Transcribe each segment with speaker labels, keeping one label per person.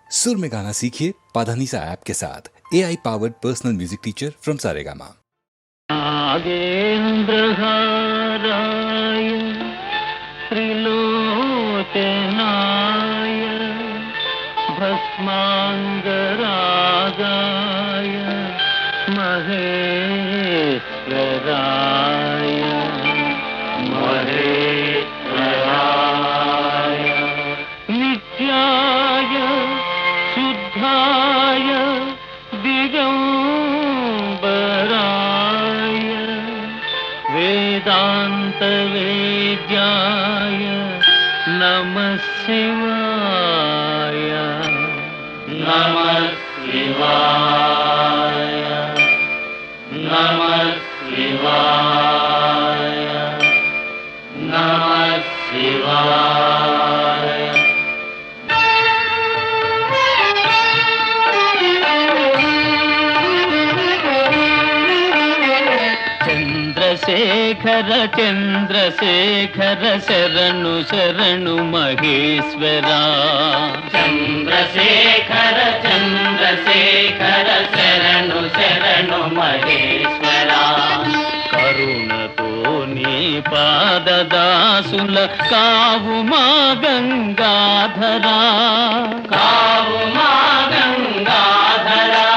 Speaker 1: सुर में गाना सीखिए पाधानीसा ऐप के साथ AI powered personal music teacher from Saregama.
Speaker 2: नागेन्द्रहाराय त्रिलोचनाय भस्मांगरागाय महेश्वराय नित्याय शुद्धाय दिगंबराय वेदांत वेद्याय नमः शिवाय नमः शिवाय नमः शिवाय नमः शिवाय। చంద్రశేఖర చంద్రశేఖర శరణు శరణు మహేశ్వరా చంద్రశేఖర చంద్రశేఖర శరణు శరణు మహేశ్వరా కరుణతో నీ పాదదాసుల కావు మా గంగాధరా కావు మా గంగాధరా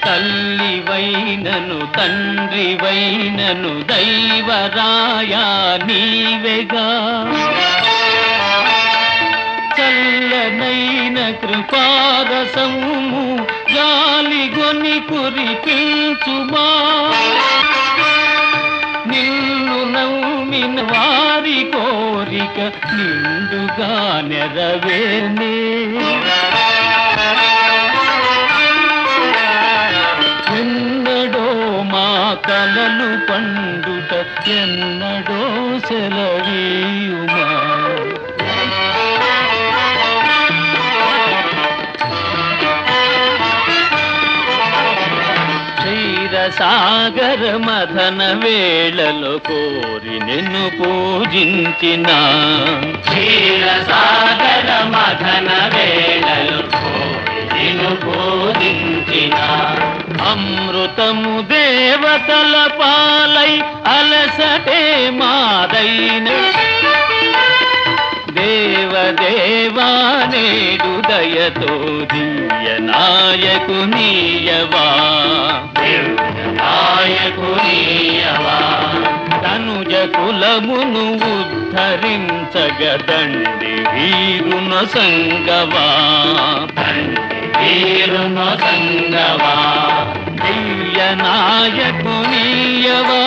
Speaker 2: తల్లి వైనను తండ్రి వైనను దైవరాయా నీవెగా చల్లనైన కృపారసము గాలిగొని కురిపించుమా నిన్ను నమ్మిన వారి కోరిక నిండుగా నెరవేర్నే ఎన్నడో మా కలలు పండుట ఎన్నడో సెలవీయుమా క్షీరసాగర మథన వేళలో కోరి నిన్ను పూజించిన క్షీరసాగర మథన వేళలో కోరి నిన్ను పూజించిన అమృతము దేవతల పాలై అలసటే మాదైన దేవదేవా నేడు దయతో దివ్య నాయకు నీయవా నాయకు నీయవా తనుజ కులమును ఉద్ధరించగదండి వీరున సంగవా వీరున సంగవా దివ్య నాయకు నీయవా